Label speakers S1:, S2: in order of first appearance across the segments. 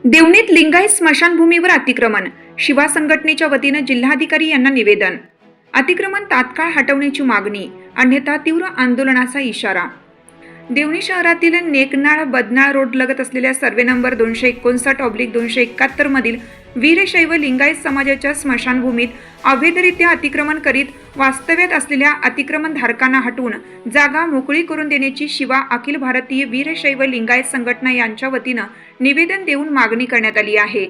S1: देवणीत लिंगायत स्मशानभूमीवर अतिक्रमण, शिवा संघटनेच्या वतीनं जिल्हाधिकारी यांना निवेदन। अतिक्रमण तात्काळ हटवण्याची मागणी, अन्यथा तीव्र आंदोलनाचा इशारा। देवणी शहरातील नेकनाळ बदनाळ रोड लगत असलेल्या सर्वे नंबर 259/271 मधील वीरशैव लिंगायत समाजाच्या स्मशानभूमीत अवैधरित्या अतिक्रमण करीत वास्तव्यात असलेल्या अतिक्रमणधारकांना हटवून जागा मोकळी करून देण्याची शिवा अखिल भारतीय वीरशैव लिंगायत संघटना यांच्या वतीनं निवेदन देऊन मागणी करण्यात आली आहे।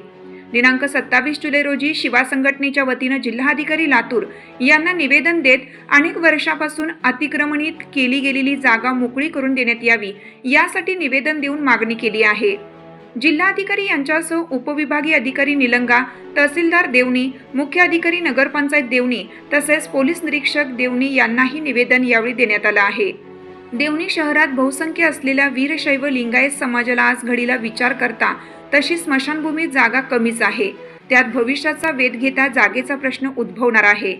S1: दिनांक 27 जुलै रोजी शिवा संघटनेच्या वतीनं जिल्हाधिकारी लातूर यांना निवेदन देत अनेक वर्षापासून अतिक्रमणित केली गेलेली जागा मोकळी करून देण्यात यावी यासाठी निवेदन देऊन मागणी केली आहे। जिल्हाधिकारी यांच्यासह उपविभागीय अधिकारी निलंगा, तहसीलदार देवणी, मुख्य अधिकारी नगरपंचायत देवणी तसेच पोलीस निरीक्षक देवणी यांनाही निवेदन यावेळी देण्यात आलं आहे। देवणी शहरात बहुसंख्य असलेल्या वीरशैव लिंगायत समाजाला आज घडीला विचार करता तशी स्मशानभूमी जागा कमीच आहे। त्यात भविष्याचा वेध घेता जागेचा प्रश्न उद्भवणार आहे।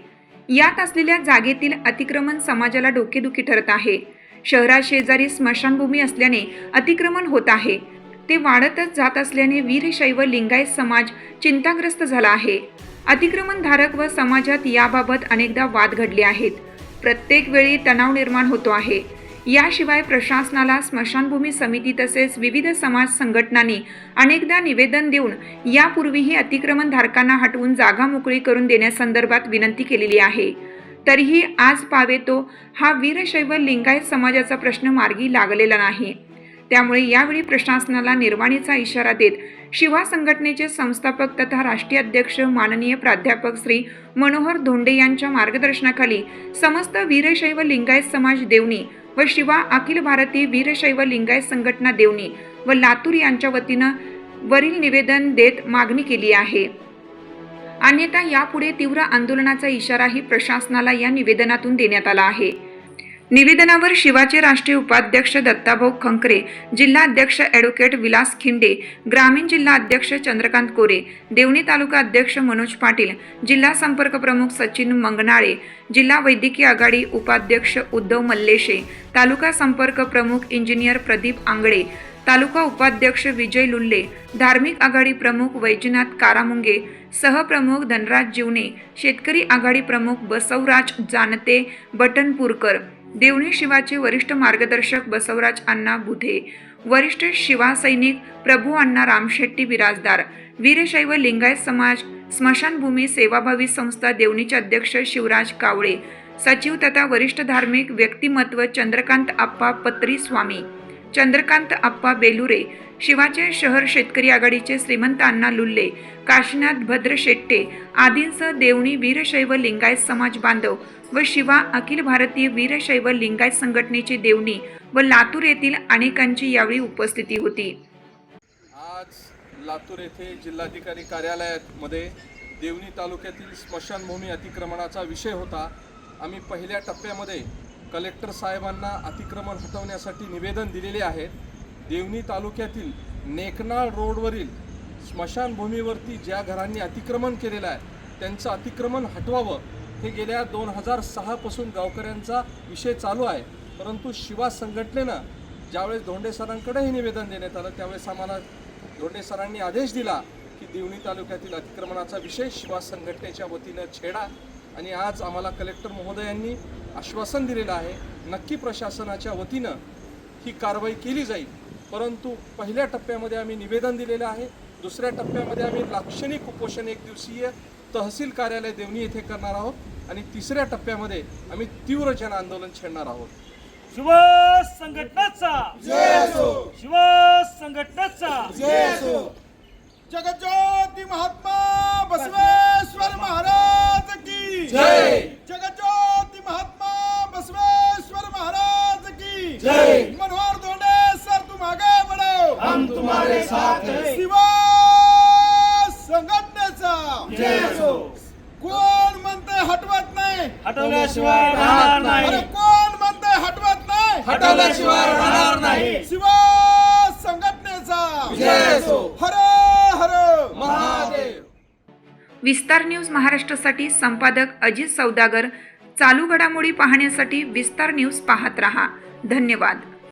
S1: यात असलेल्या जागेतील अतिक्रमण समाजाला डोकेदुखी ठरत आहे। शहरात शेजारी स्मशानभूमी असल्याने अतिक्रमण होत आहे, ते वाढतच जात असल्याने वीरशैव लिंगायत समाज चिंताग्रस्त झाला आहे। अतिक्रमणधारक व समाजात याबाबत अनेकदा वाद घडले आहेत। प्रत्येक वेळी तणाव निर्माण होतो आहे। याशिवाय प्रशासनाला स्मशानभूमी समिती तसेच विविध समाज संघटनांनी अनेकदा निवेदन देऊन यापूर्वीही अतिक्रमणधारकांना हटवून जागा मोकळी करून देण्यासंदर्भात विनंती केलेली आहे। तरीही आज पावेतो हा वीरशैव लिंगायत समाजाचा प्रश्न मार्गी लागलेला नाही। त्यामुळे यावेळी प्रशासनाला निर्वाणीचा इशारा देत शिवा संघटनेचे संस्थापक तथा राष्ट्रीय अध्यक्ष माननीय प्राध्यापक श्री मनोहर धोंडे यांच्या मार्गदर्शनाखाली समस्त वीरशैव लिंगायत समाज देवणी व शिवा अखिल भारतीय वीरशैव लिंगायत संघटना देवणी व लातूर यांच्या वतीनं वरील निवेदन देत मागणी केली आहे। अन्यथा यापुढे तीव्र आंदोलनाचा इशाराही प्रशासनाला या निवेदनातून देण्यात आला आहे। निवेदनावर शिवाचे राष्ट्रीय उपाध्यक्ष दत्ताभाऊ खंकरे, जिल्हा अध्यक्ष ॲडव्होकेट विलास खिंडे, ग्रामीण जिल्हा अध्यक्ष चंद्रकांत कोरे, देवणी तालुका अध्यक्ष मनोज पाटील, जिल्हा संपर्क प्रमुख सचिन मंगनाळे, जिल्हा वैद्यकीय आघाडी उपाध्यक्ष उद्धव मल्लेशे, तालुका संपर्क प्रमुख इंजिनियर प्रदीप आंगळे, तालुका उपाध्यक्ष विजय लुल्ले, धार्मिक आघाडी प्रमुख वैजनाथ कारामुंगे, सहप्रमुख धनराज जीवने, शेतकरी आघाडी प्रमुख बसवराज जानते बटनपूरकर, देवणी शिवाचे वरिष्ठ मार्गदर्शक बसवराज अण्णा बुधे, वरिष्ठ शिवा सैनिक प्रभू अण्णा रामशेट्टी बिराजदार, वीरशैव लिंगायत समाज स्मशानभूमी सेवाभावी संस्था देवणीचे अध्यक्ष शिवराज कावळे, सचिव तथा वरिष्ठ धार्मिक व्यक्तिमत्व चंद्रकांत आप्पा पत्री स्वामी, चंद्रकांत आप्पा बेलुरे, शिवाचे शहर शेतकरी आघाडीचे श्रीमंत अण्णा लुल्ले, काशीनाथ भद्र शेट्टे आदींसह देवणी वीरशैव लिंगायत समाज बांधव व शिवा अखिल भारतीय वीरशैव लिंगायत संघटनेचे देवणी व लातूर येथील अनेकांची यावेळी उपस्थिती होती।
S2: आज लातूर येथे जिल्हाधिकारी कार्यालयामध्ये देवणी तालुक्यातील स्मशानभूमी अतिक्रमणाचा विषय होता। आम्ही पहिल्या टप्प्यामध्ये कलेक्टर साहेबांना अतिक्रमण हटवण्यासाठी निवेदन दिलेले आहे। देवणी तालुक्यातील नेकनाळ रोडवरील स्मशानभूमीवरती ज्या घरांनी अतिक्रमण केलेलं आहे त्यांचं अतिक्रमण हटवावं, हे गेल्या 2006 पासून गावकऱ्यांचा विषय चालू आहे। परंतु शिवा संघटनेनं ज्यावेळेस धोंडे सरांकडे हे निवेदन देण्यात आलं त्यावेळेस आम्हाला धोंडे सरांनी आदेश दिला की देवणी तालुक्यातील अतिक्रमणाचा विषय शिवा संघटनेच्या वतीनं छेडा, आणि आज आम्हाला कलेक्टर महोदयांनी आश्वासन दिलेलं आहे नक्की प्रशासनाच्या वतीनं ही कारवाई केली जाईल। परंतु पहिल्या टप्प्यामध्ये आम्ही निवेदन दिलेलं आहे। दुसऱ्या टप्प्यामध्ये आम्ही लाक्षणिक उपोषण 1 दिवसीय तहसील कार्यालय देवणी येथे करणार आहोत आणि तिसऱ्या टप्प्यामध्ये आम्ही तीव्र जन आंदोलन छेडणार आहोत।
S3: शिवा संघटनेचा जय असो, शिवा संघटनेचा
S4: जय असो। जगज्योती महात्मा बसवेश्वर महाराज की
S2: जय।
S4: जगज्योती महात्मा बसवेश्वर महाराज की
S2: जय।
S4: मनोहर धोंडे सर, तुम आगे बढ़ो,
S2: हम तुम्हारे साथ हैं।
S4: शिवा संघटनेचा
S2: जय असो।
S4: कोण म्हणते हटवत नाही,
S3: हटवल्याशिवाय राहणार नाही।
S4: अरे कोण म्हणते हटवत नाही,
S2: हटवल्याशिवाय राहणार नाही।
S4: शिवा संघटनेचा
S2: जय असो।
S4: हर हर
S2: महादेव।
S1: विस्तार न्यूज महाराष्ट्रासाठी संपादक अजित सौदागर। चालू घडामोडी पाहण्यासाठी विस्तार न्यूज पाहत रहा। धन्यवाद।